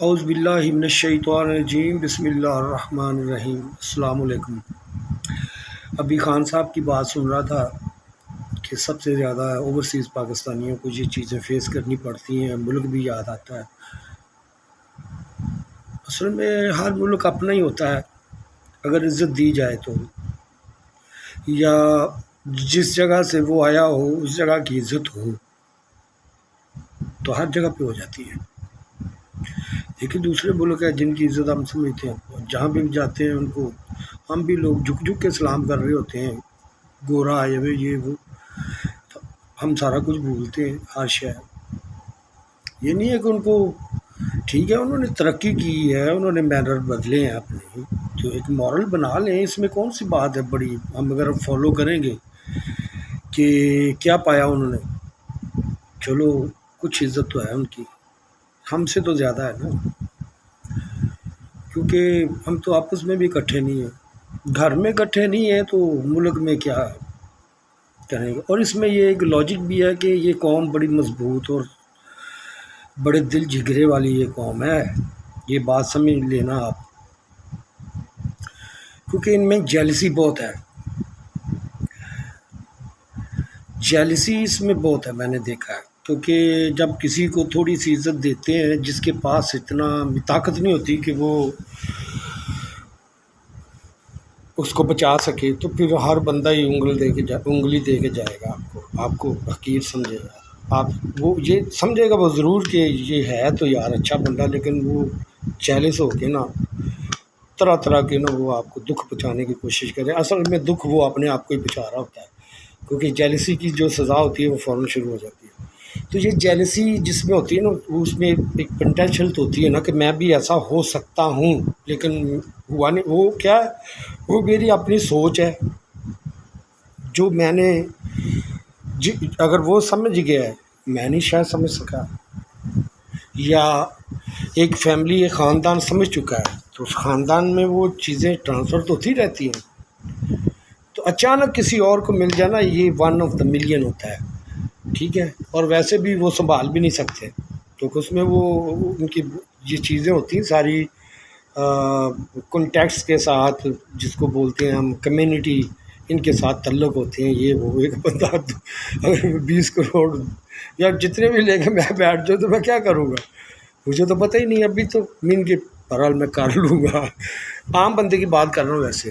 اعوذ باللہ من الشیطان الرجیم، بسم اللہ الرحمن الرحیم۔ السلام علیکم۔ ابھی خان صاحب کی بات سن رہا تھا کہ سب سے زیادہ اوورسیز پاکستانیوں کو یہ چیزیں فیس کرنی پڑتی ہیں، ملک بھی یاد آتا ہے۔ اصل میں ہر ملک اپنا ہی ہوتا ہے، اگر عزت دی جائے تو، یا جس جگہ سے وہ آیا ہو اس جگہ کی عزت ہو تو ہر جگہ پہ ہو جاتی ہے۔ لیکن دوسرے ملک ہیں جن کی عزت ہم سمجھتے ہیں، جہاں بھی جاتے ہیں ان کو ہم بھی لوگ جھک جھک کے سلام کر رہے ہوتے ہیں، گورا آئے ہوئے یہ وہ، ہم سارا کچھ بھولتے ہیں ہر شے۔ یہ نہیں ہے کہ ان کو ٹھیک ہے انہوں نے ترقی کی ہے، انہوں نے مینر بدلے ہیں اپنے، تو ایک مورل بنا لیں، اس میں کون سی بات ہے بڑی؟ ہم اگر فالو کریں گے کہ کیا پایا انہوں نے، چلو کچھ عزت تو ہے ان کی، ہم سے تو زیادہ ہے نا، کیونکہ ہم تو آپس میں بھی اکٹھے نہیں ہیں، گھر میں اکٹھے نہیں ہیں تو ملک میں کیا کریں گے۔ اور اس میں یہ ایک لاجک بھی ہے کہ یہ قوم بڑی مضبوط اور بڑے دل جگرے والی یہ قوم ہے، یہ بات سمجھ لینا آپ، کیونکہ ان میں جیلسی بہت ہے، جیلسی اس میں بہت ہے، میں نے دیکھا ہے۔ کیونکہ جب کسی کو تھوڑی سی عزت دیتے ہیں جس کے پاس اتنا طاقت نہیں ہوتی کہ وہ اس کو بچا سکے، تو پھر ہر بندہ ہی انگلی دے کے جائے گا، آپ کو حقیر سمجھے گا، وہ یہ سمجھے گا وہ ضرور کہ یہ ہے تو یار اچھا بندہ، لیکن وہ جیلس ہو کے نا طرح طرح کے نا وہ آپ کو دکھ پہنچانے کی کوشش کرے۔ اصل میں دکھ وہ اپنے آپ کو ہی پہنچا رہا ہوتا ہے، کیونکہ جیلسی کی جو سزا ہوتی ہے وہ فوراً شروع ہو جاتی ہے۔ تو یہ جیلسی جس میں ہوتی ہے نا، اس میں ایک پوٹینشیل تو ہوتی ہے نا کہ میں بھی ایسا ہو سکتا ہوں، لیکن ہوا نہیں۔ وہ کیا ہے؟ وہ میری اپنی سوچ ہے جو میں نے اگر وہ سمجھ گیا ہے، میں نہیں شاید سمجھ سکا، یا ایک فیملی ایک خاندان سمجھ چکا ہے، تو اس خاندان میں وہ چیزیں ٹرانسفر تو ہوتی رہتی ہیں۔ تو اچانک کسی اور کو مل جانا یہ 1 آف دا ملین ہوتا ہے، ٹھیک ہے، اور ویسے بھی وہ سنبھال بھی نہیں سکتے، کیونکہ اس میں وہ ان کی یہ چیزیں ہوتی ہیں ساری کنٹیکٹس کے ساتھ، جس کو بولتے ہیں ہم کمیونٹی، ان کے ساتھ تعلق ہوتے ہیں، یہ وہ۔ ایک بندہ اگر 20 کروڑ یا جتنے بھی لے کے میں بیٹھ جاؤں تو میں کیا کروں گا؟ مجھے تو پتہ ہی نہیں، ابھی تو من کے بہرحال میں کر لوں گا، عام بندے کی بات کر رہا ہوں ویسے،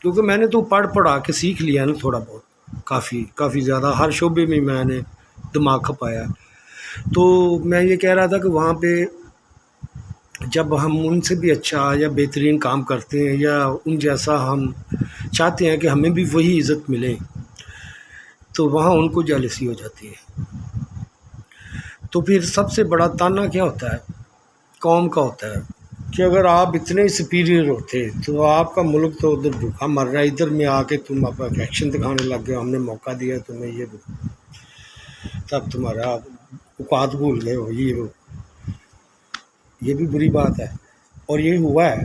کیونکہ میں نے تو پڑھا کے سیکھ لیا نا تھوڑا بہت، کافی زیادہ، ہر شعبے میں میں نے دماغ کھپایا۔ تو میں یہ کہہ رہا تھا کہ وہاں پہ جب ہم ان سے بھی اچھا یا بہترین کام کرتے ہیں، یا ان جیسا ہم چاہتے ہیں کہ ہمیں بھی وہی عزت ملے، تو وہاں ان کو جیلسی ہو جاتی ہے۔ تو پھر سب سے بڑا تانا کیا ہوتا ہے؟ قوم کا ہوتا ہے کہ اگر آپ اتنے سپیریئر ہوتے تو آپ کا ملک تو ادھر بھوکا مر رہا ہے، ادھر میں آ کے تم آپ ایکشن دکھانے لگ گئے، ہم نے موقع دیا تمہیں، یہ تب تمہارا اوقات بھول گئے ہو، یہ بھی بری بات ہے، اور یہ ہوا ہے،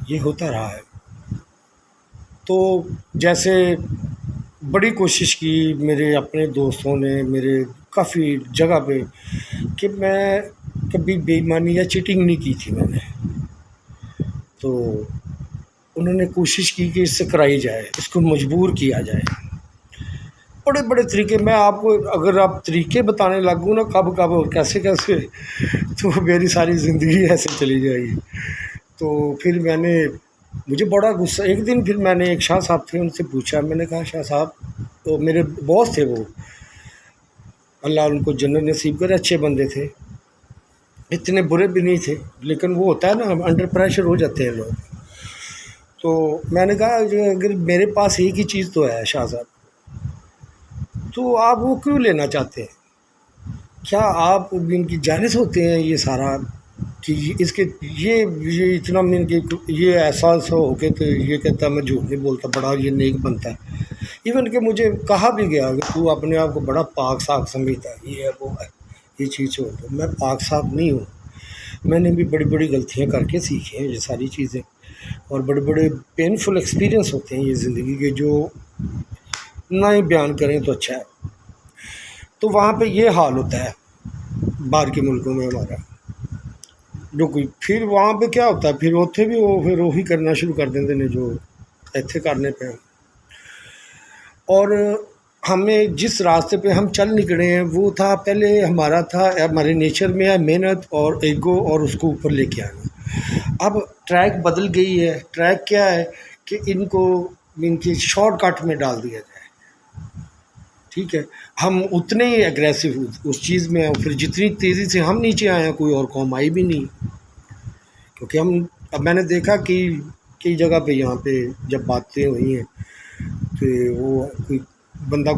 یہ ہوتا رہا ہے۔ تو جیسے بڑی کوشش کی میرے اپنے دوستوں نے، میرے کافی جگہ پہ، کہ میں کبھی بے ایمانی یا چیٹنگ نہیں کی تھی میں نے، تو انہوں نے کوشش کی کہ اس سے کرائی جائے، اس کو مجبور کیا جائے، بڑے بڑے طریقے۔ میں آپ کو اگر آپ طریقے بتانے لگوں نا کب اور کیسے تو میری ساری زندگی ایسے چلی جائے گی۔ تو پھر مجھے بڑا غصہ، ایک دن پھر میں نے ایک شاہ صاحب تھے ان سے پوچھا، میں نے کہا شاہ صاحب، تو میرے باس تھے وہ، اللہ ان کو جنت نصیب کرے، اچھے بندے تھے، اتنے برے بھی نہیں تھے، لیکن وہ ہوتا ہے نا انڈر پریشر ہو جاتے ہیں لوگ۔ تو میں نے کہا اگر میرے پاس ایک ہی چیز تو ہے شاہ صاحب، تو آپ وہ کیوں لینا چاہتے ہیں؟ کیا آپ ان کی جانب ہوتے ہیں یہ سارا کہ اس کے یہ اتنا من کے یہ احساس ہو کے تو یہ کہتا ہے میں جھوٹ نہیں بولتا، بڑا یہ نیک بنتا ہے۔ ایون کہ مجھے کہا بھی گیا کہ تو اپنے آپ کو بڑا پاک صاف سمجھتا ہے، یہ ہے وہ ہے، یہ چیز چھوڑ دو۔ میں پاک صاف نہیں ہوں، میں نے بھی بڑی بڑی غلطیاں کر کے سیکھی ہیں یہ ساری چیزیں، اور بڑے بڑے پینفل ایکسپیرئنس ہوتے ہیں یہ زندگی کے، جو نہ ہی بیان کریں تو اچھا ہے۔ تو وہاں پہ یہ حال ہوتا ہے باہر کے ملکوں میں ہمارا، جو کوئی پھر وہاں پہ کیا ہوتا ہے، پھر اتنے بھی وہ پھر وہی کرنا شروع کر دیتے ہیں جو ایتھے کرنے پہ. اور ہمیں جس راستے پہ ہم چل نکلے ہیں وہ تھا پہلے ہمارا تھا، ہمارے نیچر میں ہے محنت اور ایگو اور اس کو اوپر لے کے آنا. اب ٹریک بدل گئی ہے. ٹریک کیا ہے کہ ان کو ان کی شارٹ کٹ میں ڈال دیا جائے. ٹھیک ہے، ہم اتنے ہی اگریسو اس چیز میں ہیں. پھر جتنی تیزی سے ہم نیچے آئے ہیں کوئی اور قوم آئی بھی نہیں. کیونکہ اب میں نے دیکھا کہ کئی جگہ پہ یہاں پہ جب باتیں ہوئی ہیں تو وہ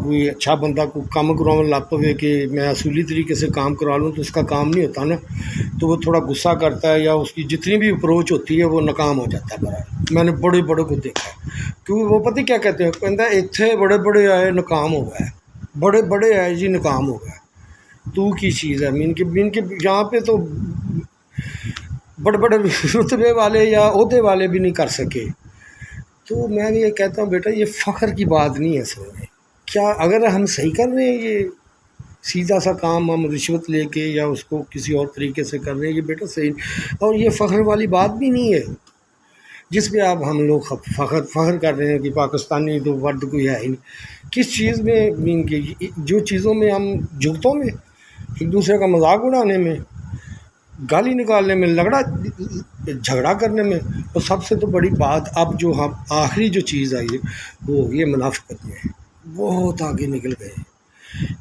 کوئی اچھا بندہ کو کام کروانے لگ پوے کہ میں اصولی طریقے سے کام کروا لوں تو اس کا کام نہیں ہوتا نا، تو وہ تھوڑا غصہ کرتا ہے یا اس کی جتنی بھی اپروچ ہوتی ہے وہ ناکام ہو جاتا ہے. برابر میں نے بڑے بڑے کو دیکھا ہے، کیونکہ وہ پتہ کیا کہتے ہیں، کہتا ہے اتنے بڑے بڑے آئے ناکام ہو گئے، بڑے بڑے آئے جی ناکام ہو گئے. تو کی چیز ہے مین کے یہاں پہ تو بڑے بڑے رتبے والے یا عہدے والے بھی نہیں کر سکے. تو میں یہ کہتا ہوں بیٹا یہ فخر کی بات نہیں ہے اصل میں. کیا اگر ہم صحیح کر رہے ہیں یہ سیدھا سا کام ہم رشوت لے کے یا اس کو کسی اور طریقے سے کر رہے ہیں، یہ بیٹا صحیح. اور یہ فخر والی بات بھی نہیں ہے جس پہ آپ ہم لوگ فخر کر رہے ہیں کہ پاکستانی تو ورد کوئی ہے ہی نہیں. کس چیز میں مین کہ جو چیزوں میں ہم جگتوں میں ایک دوسرے کا مذاق اڑانے میں، گالی نکالنے میں، جھگڑا کرنے میں. اور سب سے تو بڑی بات اب جو ہم آخری جو چیز آئی ہے وہ ہوگی منافقت میں. بہت آگے نکل گئے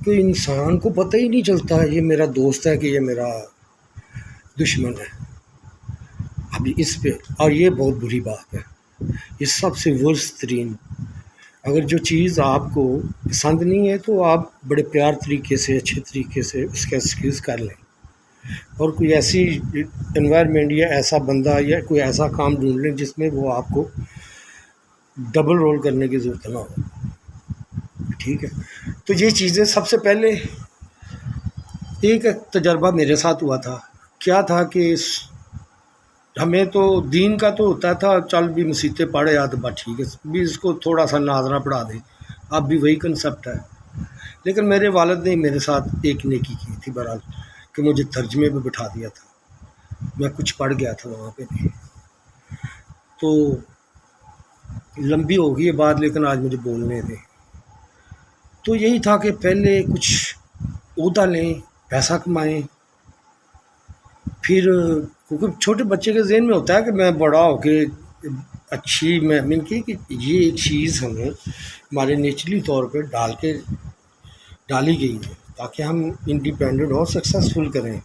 کہ انسان کو پتہ ہی نہیں چلتا یہ میرا دوست ہے کہ یہ میرا دشمن ہے. ابھی اس پہ اور یہ بہت بری بات ہے، یہ سب سے ورسٹ ترین. اگر جو چیز آپ کو پسند نہیں ہے تو آپ بڑے پیار طریقے سے اچھے طریقے سے اس کا ایکسکیوز کر لیں اور کوئی ایسی انوائرمنٹ یا ایسا بندہ یا کوئی ایسا کام ڈھونڈ لیں جس میں وہ آپ کو ڈبل رول کرنے کی ضرورت نہ ہو. ٹھیک ہے، تو یہ چیزیں سب سے پہلے ایک تجربہ میرے ساتھ ہوا تھا. کیا تھا کہ ہمیں تو دین کا تو ہوتا تھا چل بھی مسیطیں پڑھے یا تو بات ٹھیک ہے بھی اس کو تھوڑا سا ناظرہ پڑھا دیں، اب بھی وہی کنسیپٹ ہے. لیکن میرے والد نے میرے ساتھ ایک نیکی کی تھی بہرحال کہ مجھے ترجمے پہ بٹھا دیا تھا. میں کچھ پڑھ گیا تھا وہاں پہ بھی، تو لمبی ہو گئی ہے بات لیکن آج مجھے بولنے دیں. تو یہی تھا کہ پہلے کچھ عہدہ لیں، پیسہ کمائیں، پھر کیونکہ چھوٹے بچے کے ذہن میں ہوتا ہے کہ میں بڑا ہو کے اچھی میں کی کہ یہ ایک چیز ہمیں ہمارے نیچرلی طور پہ ڈالی گئی ہے تاکہ ہم انڈیپینڈنٹ اور سکسیزفل کریں،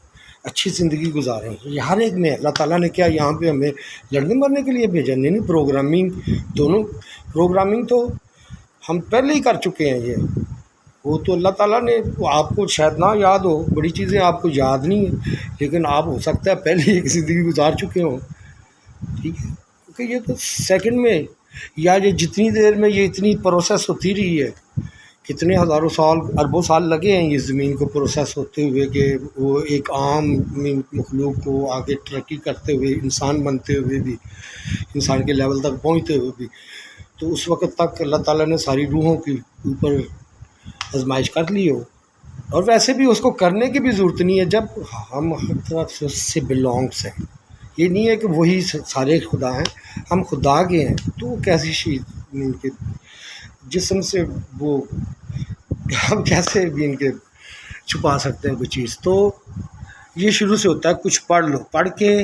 اچھی زندگی گزاریں. یہ ہر ایک میں اللہ تعالیٰ نے کیا یہاں پہ ہمیں لڑنے مرنے کے لیے بھیجا نہیں. پروگرامنگ دونوں، پروگرامنگ تو ہم پہلے ہی کر چکے ہیں. یہ وہ تو اللہ تعالیٰ نے آپ کو شاید نہ یاد ہو، بڑی چیزیں آپ کو یاد نہیں ہیں لیکن آپ ہو سکتا ہے پہلے ایک زندگی گزار چکے ہوں. ٹھیک ہے، کیونکہ یہ تو سیکنڈ میں یا یہ جتنی دیر میں یہ اتنی پروسیس ہوتی رہی ہے، کتنے ہزاروں سال اربوں سال لگے ہیں یہ زمین کو پروسیس ہوتے ہوئے کہ وہ ایک عام مخلوق کو آگے ترقی کرتے ہوئے انسان بنتے ہوئے بھی، انسان کے لیول تک پہنچتے ہوئے بھی. تو اس وقت تک اللہ تعالیٰ نے ساری روحوں کے اوپر آزمائش کر لی ہو. اور ویسے بھی اس کو کرنے کی بھی ضرورت نہیں ہے جب ہم ہر طرف سے اس سے بلانگس ہیں. یہ نہیں ہے کہ وہی سارے خدا ہیں، ہم خدا کے ہیں. تو وہ کیسی چیز ان کے جسم سے وہ ہم کیسے بھی ان کے چھپا سکتے ہیں کوئی چیز. تو یہ شروع سے ہوتا ہے کچھ پڑھ لو، پڑھ کے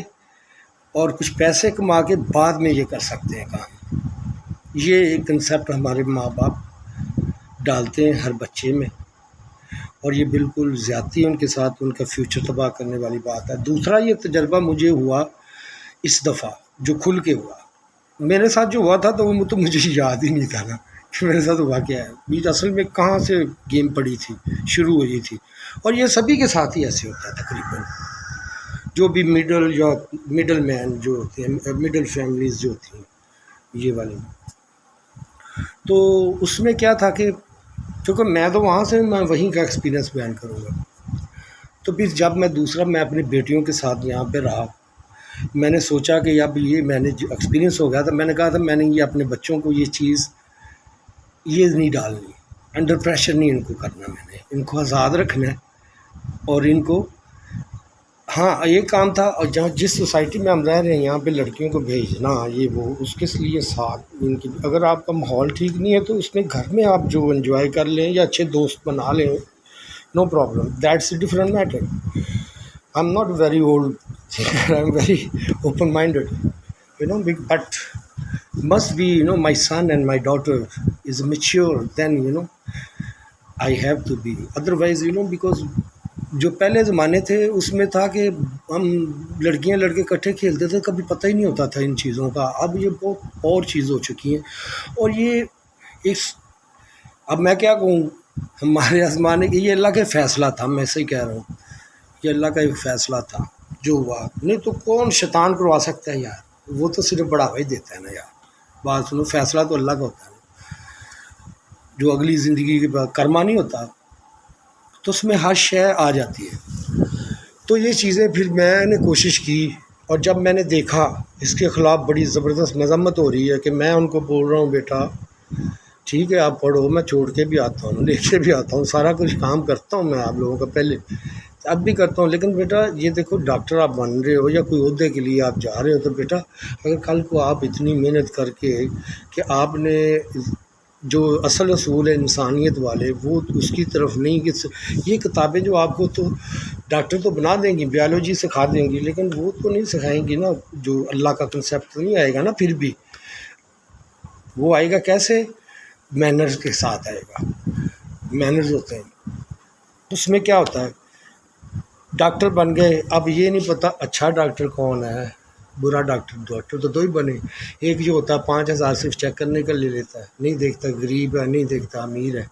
اور کچھ پیسے کما کے بعد میں یہ کر سکتے ہیں کام. یہ ایک کنسیپٹ ہمارے ماں باپ ڈالتے ہیں ہر بچے میں اور یہ بالکل زیادتی ہے ان کے ساتھ، ان کا فیوچر تباہ کرنے والی بات ہے. دوسرا یہ تجربہ مجھے ہوا اس دفعہ جو کھل کے ہوا. میرے ساتھ جو ہوا تھا تو وہ تو مجھے یاد ہی نہیں تھا نا کہ میرے ساتھ ہوا کیا ہے. بیچ اصل میں کہاں سے گیم پڑی تھی، شروع ہوئی تھی. اور یہ سبھی کے ساتھ ہی ایسے ہوتا ہے تقریباً، جو بھی مڈل مین جو ہوتے ہیں، مڈل فیملیز جو ہوتی ہیں یہ والی. تو اس میں کیا تھا کہ کیونکہ میں تو وہاں سے میں وہیں کا ایکسپیرینس بیان کروں گا. تو پھر جب میں اپنی بیٹیوں کے ساتھ یہاں پہ رہا، میں نے سوچا کہ اب یہ میں نے جو ایکسپیرینس ہو گیا تھا، میں نے کہا تھا میں نے یہ اپنے بچوں کو یہ چیز یہ نہیں ڈالنی، انڈر پریشر نہیں ان کو کرنا. میں نے ان کو آزاد رکھنا ہے اور ان کو ہاں ایک کام تھا، اور جہاں جس سوسائٹی میں ہم رہ رہے ہیں یہاں پہ لڑکیوں کو بھیجنا یہ وہ اس کے لیے ساتھ ان کی، اگر آپ کا ماحول ٹھیک نہیں ہے تو اس میں گھر میں آپ جو انجوائے کر لیں یا اچھے دوست بنا لیں، no problem, that's a different matter. I am not very old thinker, I am very open minded but must be my son and my daughter is mature, then I have to be, otherwise because جو پہلے زمانے تھے اس میں تھا کہ ہم لڑکیاں لڑکے اکٹھے کھیلتے تھے، کبھی پتہ ہی نہیں ہوتا تھا ان چیزوں کا. اب یہ بہت اور چیز ہو چکی ہیں، اور یہ اس اب میں کیا کہوں، ہمارے زمانے کے یہ اللہ کا فیصلہ تھا، میں صحیح کہہ رہا ہوں، یہ اللہ کا ایک فیصلہ تھا جو ہوا. نہیں تو کون شیطان کروا سکتا ہے یار، وہ تو صرف بڑھاوا ہی دیتا ہے نا یار. بات سنو، فیصلہ تو اللہ کا ہوتا ہے نا، جو اگلی زندگی کے بعد کرما نہیں ہوتا تو اس میں ہر شے آ جاتی ہے. تو یہ چیزیں پھر میں نے کوشش کی، اور جب میں نے دیکھا اس کے خلاف بڑی زبردست مذمت ہو رہی ہے کہ میں ان کو بول رہا ہوں بیٹا ٹھیک ہے آپ پڑھو، میں چھوڑ کے بھی آتا ہوں، لے کے بھی آتا ہوں، سارا کچھ کام کرتا ہوں میں آپ لوگوں کا، پہلے اب بھی کرتا ہوں، لیکن بیٹا یہ دیکھو ڈاکٹر آپ بن رہے ہو یا کوئی عہدے کے لیے آپ جا رہے ہو، تو بیٹا اگر کل کو آپ اتنی محنت کر کے کہ آپ نے جو اصل اصول ہے انسانیت والے وہ اس کی طرف نہیں، کہ یہ کتابیں جو آپ کو تو ڈاکٹر تو بنا دیں گی، بیالوجی سکھا دیں گی، لیکن وہ تو نہیں سکھائیں گی نا، جو اللہ کا کنسیپٹ تو نہیں آئے گا نا. پھر بھی وہ آئے گا کیسے؟ مینرز کے ساتھ آئے گا. مینرز ہوتے ہیں اس میں کیا ہوتا ہے، ڈاکٹر بن گئے، اب یہ نہیں پتہ اچھا ڈاکٹر کون ہے برا ڈاکٹر. ڈاکٹر تو دو ہی بنے، ایک جو ہوتا ہے 5,000 صرف چیک کرنے کا لے لیتا ہے، نہیں دیکھتا غریب ہے، نہیں دیکھتا امیر ہے،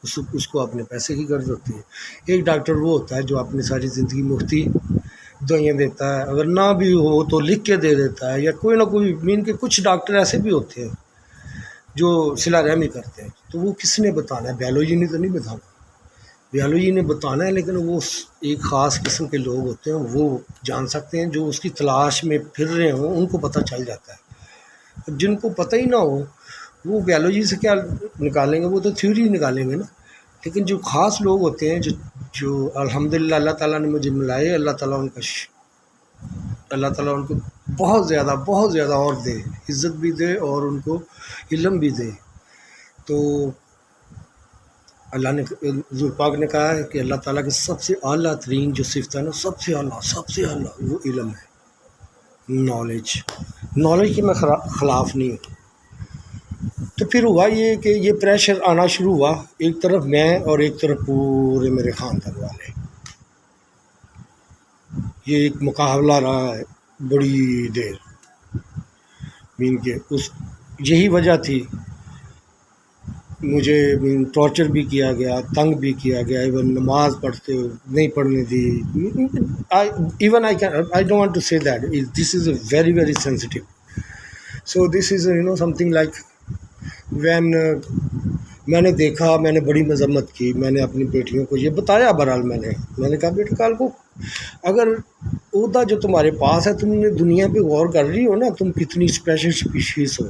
اس کو اپنے پیسے کی غرض ہوتی ہے. ایک ڈاکٹر وہ ہوتا ہے جو اپنی ساری زندگی مفتی دوائیاں دیتا ہے، اگر نہ بھی ہو تو لکھ کے دے دیتا ہے، یا کوئی نہ کوئی مین کے کچھ ڈاکٹر ایسے بھی ہوتے ہیں جو صلہ رحمی کرتے ہیں. تو وہ کس نے بتانا ہے؟ بیالوجی نے تو نہیں بتانا، بیالوجی نے بتانا ہے، لیکن وہ ایک خاص قسم کے لوگ ہوتے ہیں وہ جان سکتے ہیں، جو اس کی تلاش میں پھر رہے ہوں ان کو پتہ چل جاتا ہے. جن کو پتہ ہی نہ ہو وہ بیالوجی سے کیا نکالیں گے، وہ تو تھیوری نکالیں گے نا. لیکن جو خاص لوگ ہوتے ہیں جو الحمدللہ اللہ تعالیٰ نے مجھے ملائے، اللہ تعالیٰ ان کا اللہ تعالیٰ ان کو بہت زیادہ اور دے، عزت بھی دے اور ان کو علم بھی دے. تو اللہ نے حضور پاک نے کہا ہے کہ اللہ تعالیٰ کے سب سے اعلیٰ ترین جو صفت ہے نا، سب سے اعلیٰ وہ علم ہے، نالج کے میں خلاف نہیں ہوں. تو پھر ہوا یہ کہ یہ پریشر آنا شروع ہوا، ایک طرف میں اور ایک طرف پورے میرے خاندان والے. یہ ایک مقابلہ رہا ہے بڑی دیر، مین کے یہی وجہ تھی، مجھے ٹارچر بھی کیا گیا، تنگ بھی کیا گیا، ایون نماز پڑھتے نہیں پڑھنے دی. Even I don't want to say that this is a very sensitive. So this is something like when میں نے دیکھا، میں نے بڑی مذمت کی، میں نے اپنی بیٹیوں کو یہ بتایا. بہرحال میں نے کہا بیٹا کال کو اگر عہدہ جو تمہارے پاس ہے، تم نے دنیا پہ غور کر رہی ہو نا، تم کتنی اسپیشل اسپیشیز ہو،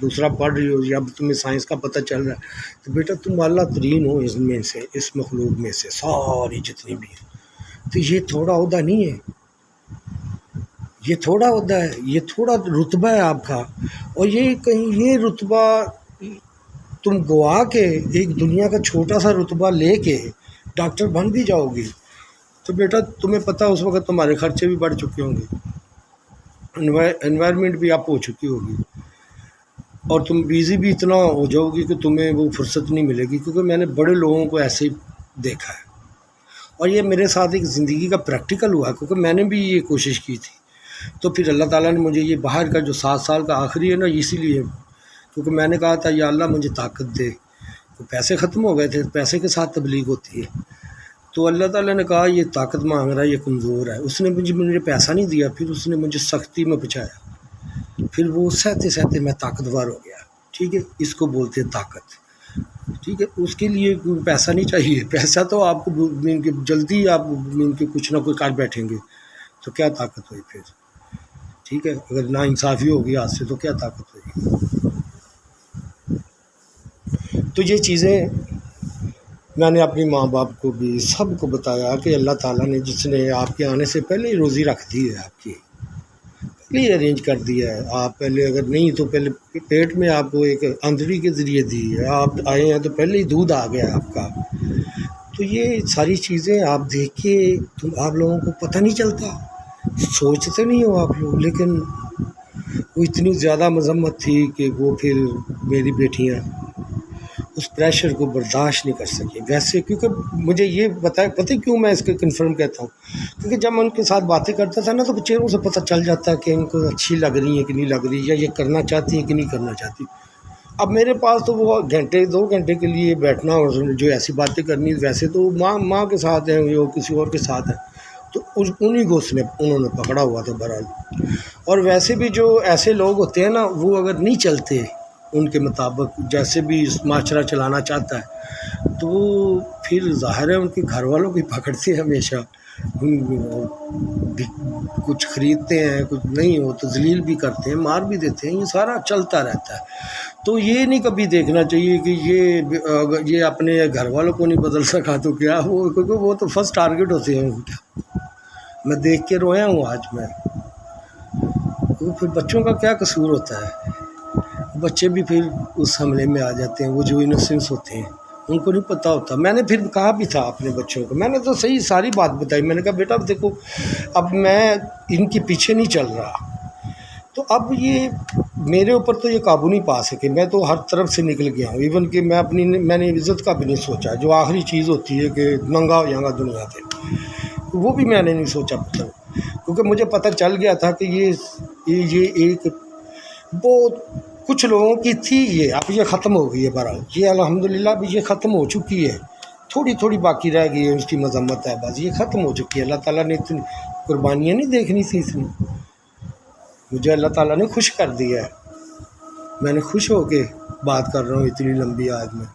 دوسرا پڑھ رہی ہو، یا تمہیں سائنس کا پتہ چل رہا ہے، تو بیٹا تم اعلیٰ ترین ہو اس میں سے، اس مخلوق میں سے ساری جتنی بھی ہیں. تو یہ تھوڑا عہدہ نہیں ہے، یہ تھوڑا عہدہ ہے، یہ تھوڑا رتبہ ہے آپ کا. اور یہ کہیں یہ رتبہ تم گوا کے ایک دنیا کا چھوٹا سا رتبہ لے کے ڈاکٹر بن بھی جاؤ گی، تو بیٹا تمہیں پتہ اس وقت تمہارے خرچے بھی بڑھ چکے ہوں گے، انوائرمنٹ بھی آپ ہو چکی ہوگی، اور تم بیزی بھی اتنا ہو جاؤ گی کہ تمہیں وہ فرصت نہیں ملے گی. کیونکہ میں نے بڑے لوگوں کو ایسے ہی دیکھا ہے، اور یہ میرے ساتھ ایک زندگی کا پریکٹیکل ہوا، کیونکہ میں نے بھی یہ کوشش کی تھی. تو پھر اللہ تعالیٰ نے مجھے یہ باہر کا جو 7 سال کا آخری ہے نا، اسی لیے کیونکہ میں نے کہا تھا یا اللہ مجھے طاقت دے، تو پیسے ختم ہو گئے تھے، پیسے کے ساتھ تبلیغ ہوتی ہے. تو اللہ تعالیٰ نے کہا یہ طاقت مانگ رہا ہے، یہ کمزور ہے. اس نے مجھے پیسہ نہیں دیا، پھر اس نے مجھے سختی میں پہنچایا، پھر وہ سہتے میں طاقتور ہو گیا. ٹھیک ہے، اس کو بولتے ہیں طاقت. ٹھیک ہے، اس کے لیے پیسہ نہیں چاہیے، پیسہ تو آپ کو جلدی آپ کے کچھ نہ کچھ کر بیٹھیں گے، تو کیا طاقت ہوئی پھر. ٹھیک ہے، اگر نا انصافی ہوگی آج سے تو کیا طاقت ہوگی. تو یہ چیزیں میں نے اپنی ماں باپ کو بھی سب کو بتایا کہ اللہ تعالیٰ نے جس نے آپ کے آنے سے پہلے ہی روزی رکھ دی ہے، آپ کی پہلے ہی ارینج کر دیا ہے۔ آپ پہلے اگر نہیں تو پہلے پیٹ میں آپ کو ایک آندڑی کے ذریعے دی ہے، آپ آئے ہیں تو پہلے ہی دودھ آ گیا آپ کا۔ تو یہ ساری چیزیں آپ دیکھ کے آپ لوگوں کو پتہ نہیں چلتا، سوچتے نہیں ہو آپ لوگ، لیکن وہ اتنی زیادہ مذمت تھی کہ وہ پھر میری بیٹیاں اس پریشر کو برداشت نہیں کر سکیں ویسے، کیونکہ مجھے یہ پتہ کیوں میں اس کو کنفرم کہتا ہوں، کیونکہ جب میں ان کے ساتھ باتیں کرتا تھا نا تو چہروں سے پتہ چل جاتا ہے کہ ان کو اچھی لگ رہی ہیں کہ نہیں لگ رہی، یا یہ کرنا چاہتی ہیں کہ نہیں کرنا چاہتی۔ اب میرے پاس تو وہ گھنٹے 2 گھنٹے کے لیے بیٹھنا اور جو ایسی باتیں کرنی، ویسے تو ماں کے ساتھ ہیں وہ کسی اور کے ساتھ ہیں، تو انہیں کو انہوں نے پکڑا ہوا تھا بہرحال۔ اور ویسے بھی جو ایسے لوگ ہوتے ہیں نا، وہ اگر نہیں چلتے ان کے مطابق جیسے بھی معاشرہ چلانا چاہتا ہے، تو پھر ظاہر ہے ان کے گھر والوں کی پکڑتے ہیں ہمیشہ، کچھ خریدتے ہیں کچھ نہیں ہو تو ذلیل بھی کرتے ہیں، مار بھی دیتے ہیں، یہ سارا چلتا رہتا ہے۔ تو یہ نہیں کبھی دیکھنا چاہیے کہ یہ اپنے گھر والوں کو نہیں بدل سکا تو کیا وہ، کیونکہ وہ تو فرسٹ ٹارگٹ ہوتے ہیں ان کا۔ میں دیکھ کے رویا ہوں آج میں، تو پھر بچوں کا کیا قصور ہوتا ہے، بچے بھی پھر اس حملے میں آ جاتے ہیں، وہ جو انوسنس ہوتے ہیں ان کو نہیں پتہ ہوتا۔ میں نے پھر کہا بھی تھا اپنے بچوں کو، میں نے تو صحیح ساری بات بتائی، میں نے کہا بیٹا دیکھو اب میں ان کے پیچھے نہیں چل رہا، تو اب یہ میرے اوپر تو یہ قابو نہیں پا سکے، میں تو ہر طرف سے نکل گیا ہوں، ایون کہ میں نے عزت کا بھی نہیں سوچا، جو آخری چیز ہوتی ہے کہ ننگا ہو جاؤں گا دنیا سے، وہ بھی میں نے نہیں سوچا، کیونکہ مجھے پتہ چل گیا تھا کہ یہ ایک بہت کچھ لوگوں کی تھی، یہ اب یہ ختم ہو گئی ہے، بہرحال یہ الحمدللہ اب یہ ختم ہو چکی ہے، تھوڑی تھوڑی باقی رہ گئی ہے اس کی مذمت ہے، بس یہ ختم ہو چکی ہے۔ اللہ تعالیٰ نے اتنی قربانیاں نہیں دیکھنی تھی، اتنی مجھے اللہ تعالیٰ نے خوش کر دیا ہے، میں نے خوش ہو کے بات کر رہا ہوں اتنی لمبی آج میں۔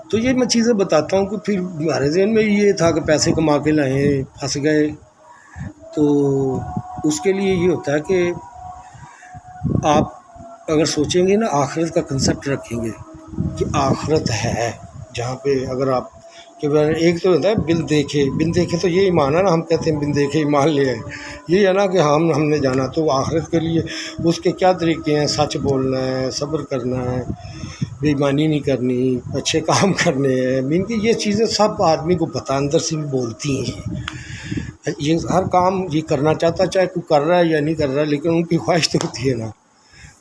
تو یہ میں چیزیں بتاتا ہوں کہ پھر ہمارے ذہن میں یہ تھا کہ پیسے کما کے لائیں، پھنس گئے، تو اس کے لیے یہ ہوتا ہے کہ آپ اگر سوچیں گے نا، آخرت کا کنسپٹ رکھیں گے کہ آخرت ہے جہاں پہ، اگر آپ کہ ایک تو ہوتا ہے بن دیکھے تو یہ ایمان ہے نا، ہم کہتے ہیں بن دیکھے ایمان لے آئے، یہ ہے نا کہ ہم نے جانا، تو آخرت کے لیے اس کے کیا طریقے ہیں، سچ بولنا ہے، صبر کرنا ہے، بے ایمانی نہیں کرنی، اچھے کام کرنے ہیں، ان کی یہ چیزیں سب آدمی کو پتہ اندر سے بھی بولتی ہیں، یہ ہر کام یہ کرنا چاہتا، چاہے کوئی کر رہا ہے یا نہیں کر رہا ہے، لیکن ان کی خواہش تو ہوتی ہے نا،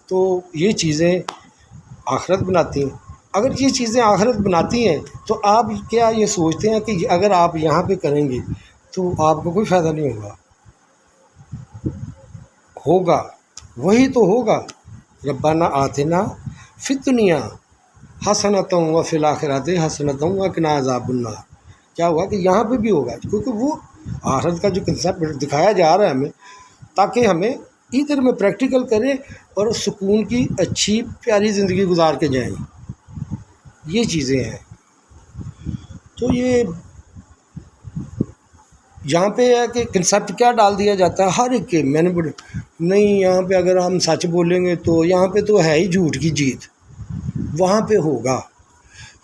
تو یہ چیزیں آخرت بناتی ہیں۔ اگر یہ چیزیں آخرت بناتی ہیں تو آپ کیا یہ سوچتے ہیں کہ اگر آپ یہاں پہ کریں گے تو آپ کو کوئی فائدہ نہیں ہوگا وہی تو ہوگا، ربنا آتنا فی الدنیا حسنۃ وفی الآخرۃ حسنۃ وقنا عذاب النار، کیا ہوا کہ یہاں پہ بھی ہوگا، کیونکہ وہ آخرت کا جو کنسیپٹ دکھایا جا رہا ہے ہمیں، تاکہ ہمیں ادھر میں پریکٹیکل کریں اور سکون کی اچھی پیاری زندگی گزار کے جائیں، یہ چیزیں ہیں۔ تو یہ یہاں پہ ہے کہ کنسیپٹ کیا ڈال دیا جاتا ہے ہر ایک کے، میں نے نہیں یہاں پہ اگر ہم سچ بولیں گے تو یہاں پہ تو ہے ہی جھوٹ کی جیت، وہاں پہ ہوگا،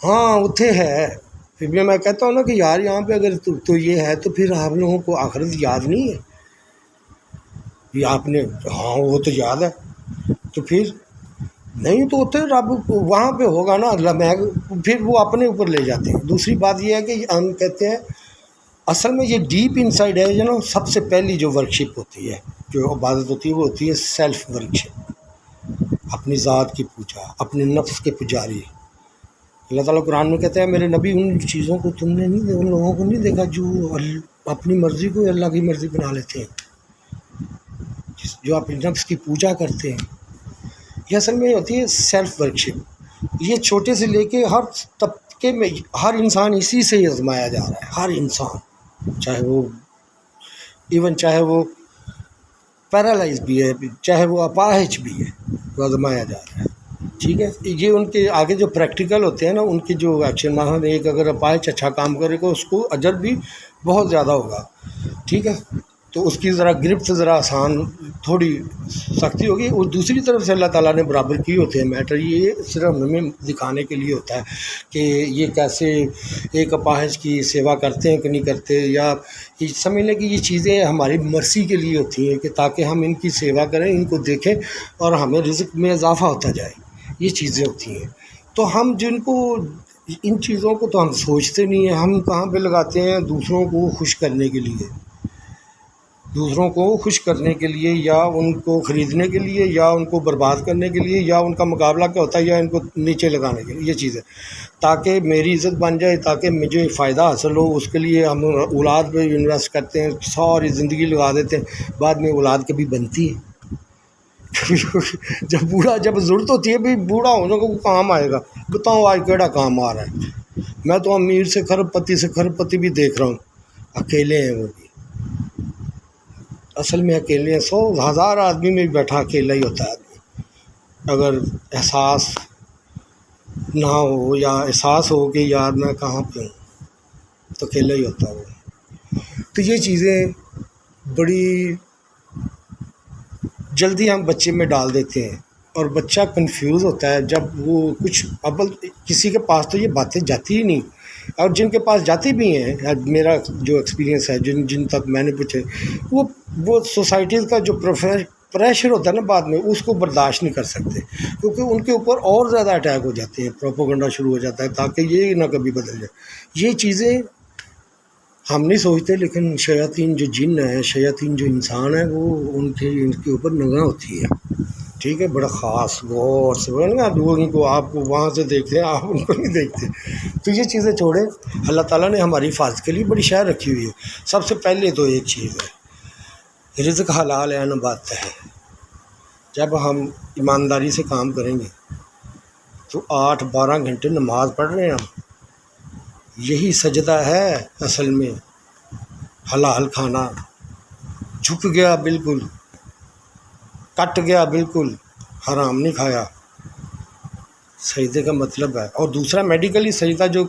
ہاں اتھے ہے، پھر میں کہتا ہوں نا کہ یار یہاں پہ اگر تو یہ ہے تو پھر آپ لوگوں کو آخرت یاد نہیں ہے، یہ آپ نے ہاں وہ تو یاد ہے، تو پھر نہیں تو اتنے رب وہاں پہ ہوگا نا، پھر وہ اپنے اوپر لے جاتے ہیں۔ دوسری بات یہ ہے کہ ہم کہتے ہیں اصل میں یہ ڈیپ انسائڈ ہے، سب سے پہلی جو ورکشپ ہوتی ہے، جو عبادت ہوتی ہے، وہ ہوتی ہے سیلف ورکشپ، اپنی ذات کی پوجا، اپنے نفس کے پجاری۔ اللہ تعالیٰ قرآن میں کہتا ہے میرے نبی ان چیزوں کو تم نے نہیں، ان لوگوں کو نہیں دیکھا جو اپنی مرضی کو اللہ کی مرضی بنا لیتے ہیں، جو اپنے نفس کی پوجا کرتے ہیں۔ یہ اصل میں ہوتی ہے سیلف ورکشپ، یہ چھوٹے سے لے کے ہر طبقے میں ہر انسان اسی سے ہی آزمایا جا رہا ہے، ہر انسان، چاہے وہ پیرالائز بھی ہے، چاہے وہ اپاہج بھی ہے، وہ آزمایا جا رہا ہے، ٹھیک ہے۔ یہ ان کے آگے جو پریکٹیکل ہوتے ہیں نا، ان کی جو ایکشن، مثلاً ایک اگر اپاہج اچھا کام کرے گا اس کو اجر بھی بہت زیادہ ہوگا، ٹھیک ہے۔ تو اس کی ذرا گرفت ذرا آسان تھوڑی سختی ہوگی، اور دوسری طرف سے اللہ تعالیٰ نے برابر کی ہوتے ہیں میٹر، یہ صرف ہمیں دکھانے کے لیے ہوتا ہے کہ یہ کیسے ایک اپاہج کی سیوا کرتے ہیں کہ نہیں کرتے، یا یہ سمجھ لیں کہ یہ چیزیں ہماری مرضی کے لیے ہوتی ہیں کہ تاکہ ہم ان کی سیوا کریں، ان کو دیکھیں اور ہمیں رزق میں اضافہ ہوتا جائے، یہ چیزیں ہوتی ہیں۔ تو ہم جن کو ان چیزوں کو تو ہم سوچتے نہیں ہیں، ہم کہاں پہ لگاتے ہیں دوسروں کو خوش کرنے کے لیے، دوسروں کو خوش کرنے کے لیے، یا ان کو خریدنے کے لیے، یا ان کو برباد کرنے کے لیے، یا ان کا مقابلہ کیا ہوتا ہے، یا ان کو نیچے لگانے کے لیے، یہ چیزیں تاکہ میری عزت بن جائے، تاکہ مجھے فائدہ حاصل ہو، اس کے لیے ہم اولاد پہ انویسٹ کرتے ہیں، ساری زندگی لگا دیتے ہیں، بعد میں اولاد کبھی بنتی ہے جب ضرورت ہوتی ہے، بھی بوڑھا ہونے کو کام آئے گا، بتاؤ آج کیڑا کام آ رہا ہے؟ میں تو امیر سے کھرب پتی بھی دیکھ رہا ہوں، اکیلے ہیں وہ بھی، اصل میں اکیلے ہیں، 100,000 آدمی میں بھی بیٹھا اکیلا ہی ہوتا ہے آدمی، اگر احساس نہ ہو یا احساس ہو کہ یار میں کہاں پہ ہوں، تو اکیلا ہی ہوتا ہے وہ۔ تو یہ چیزیں بڑی جلدی ہم بچے میں ڈال دیتے ہیں، اور بچہ کنفیوز ہوتا ہے جب وہ کچھ کسی کے پاس تو یہ باتیں جاتی ہی نہیں، اور جن کے پاس جاتی بھی ہیں، میرا جو ایکسپیرینس ہے، جن تک میں نے پوچھے، وہ سوسائٹیز کا جو پریشر ہوتا ہے نا بعد میں، اس کو برداشت نہیں کر سکتے، کیونکہ ان کے اوپر اور زیادہ اٹیک ہو جاتے ہیں، پروپیگنڈا شروع ہو جاتا ہے تاکہ یہ نہ کبھی بدل جائے۔ یہ چیزیں ہم نہیں سوچتے، لیکن شیاطین جو جن ہیں، شیاطین جو انسان ہیں، وہ ان کے اوپر نگاہ ہوتی ہے، ٹھیک ہے، بڑا خاص غور سے، ان کو آپ کو وہاں سے دیکھتے ہیں، آپ ان کو نہیں دیکھتے۔ تو یہ چیزیں چھوڑیں، اللہ تعالیٰ نے ہماری حفاظت کے لیے بڑی شے رکھی ہوئی ہے۔ سب سے پہلے تو ایک چیز ہے، رزق حلال ہے نہ بات ہے۔ جب ہم ایمانداری سے کام کریں گے تو 8-12 گھنٹے نماز پڑھ رہے ہیں ہم، یہی سجدہ ہے اصل میں، حلال کھانا، جھک گیا بالکل، کٹ گیا بالکل، حرام نہیں کھایا، سجدے کا مطلب ہے۔ اور دوسرا میڈیکلی سجدہ جو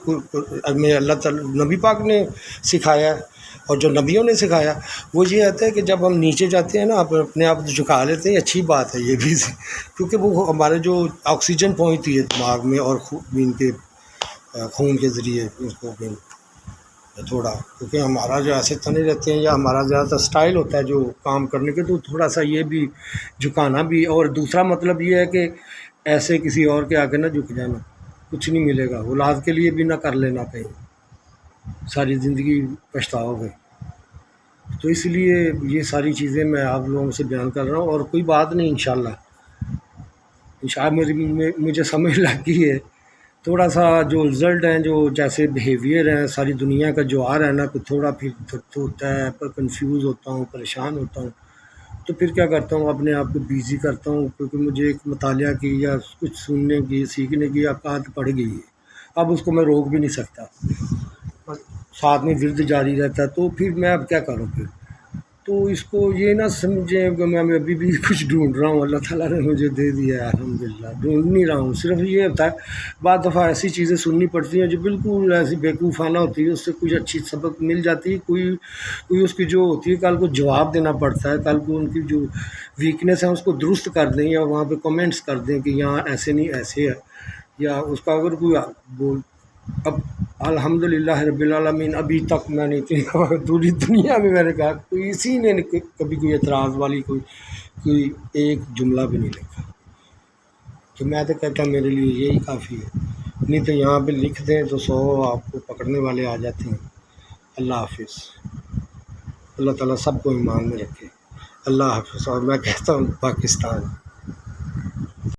میں اللہ تعالیٰ نبی پاک نے سکھایا ہے، اور جو نبیوں نے سکھایا، وہ یہ آتا ہے کہ جب ہم نیچے جاتے ہیں نا، اپنے آپ جھکا لیتے ہیں، اچھی بات ہے یہ بھی، کیونکہ وہ ہمارے جو آکسیجن پہنچتی ہے دماغ میں، اور خون کے ذریعے اس کو تھوڑا، کیونکہ ہمارا جو ایسے تنے رہتے ہیں، یا ہمارا زیادہ اسٹائل ہوتا ہے جو کام کرنے کے، تو تھوڑا سا یہ بھی جھکانا بھی۔ اور دوسرا مطلب یہ ہے کہ ایسے کسی اور کے آگے نہ جھک جانا، کچھ نہیں ملے گا، اولاد کے لیے بھی نہ کر لینا کہیں، ساری زندگی پچھتاؤ گے۔ تو اس لیے یہ ساری چیزیں میں آپ لوگوں سے بیان کر رہا ہوں، اور کوئی بات نہیں، انشاءاللہ مجھے سمجھ لگ گئی ہے، تھوڑا سا جو رزلٹ ہیں، جو جیسے بیہیویئر ہیں ساری دنیا کا جو آ رہا ہے نا، کہ تھوڑا پھر ہوتا ہے، پر کنفیوز ہوتا ہوں، پریشان ہوتا ہوں، تو پھر کیا کرتا ہوں، اپنے آپ کو بیزی کرتا ہوں، کیونکہ مجھے ایک مطالعہ کی یا کچھ سننے کی، سیکھنے کی عادت پڑ گئی ہے، اب اس کو میں روک بھی نہیں سکتا، ساتھ میں ورد جاری رہتا ہے، تو پھر میں اب کیا کروں پھر۔ تو اس کو یہ نہ سمجھیں کہ میں ابھی بھی کچھ ڈھونڈ رہا ہوں، اللہ تعالیٰ نے مجھے دے دیا ہے الحمدللہ، ڈھونڈ نہیں رہا ہوں، صرف یہ ہوتا ہے بعض دفعہ ایسی چیزیں سننی پڑتی ہیں جو بالکل ایسی بیوقوفانہ ہوتی ہے، اس سے کچھ اچھی سبق مل جاتی ہے، کوئی اس کی جو ہوتی ہے، کل کو جواب دینا پڑتا ہے، کل کو ان کی جو ویکنیس ہے اس کو درست کر دیں، یا وہاں پہ کمنٹس کر دیں کہ یہاں ایسے نہیں ایسے ہے، یا اس کا اگر کوئی اب الحمدللہ رب العالمین ابھی تک میں نے اتنی پوری دنیا میں میں نے کہا کسی نے کبھی کوئی اعتراض والی کوئی ایک جملہ بھی نہیں لکھا، تو میں تو کہتا ہوں میرے لیے یہی کافی ہے، نہیں تو یہاں پہ لکھ دیں تو 100 آپ کو پکڑنے والے آ جاتے ہیں۔ اللہ حافظ، اللہ تعالیٰ سب کو ایمان میں رکھے، اللہ حافظ۔ اور میں کہتا ہوں پاکستان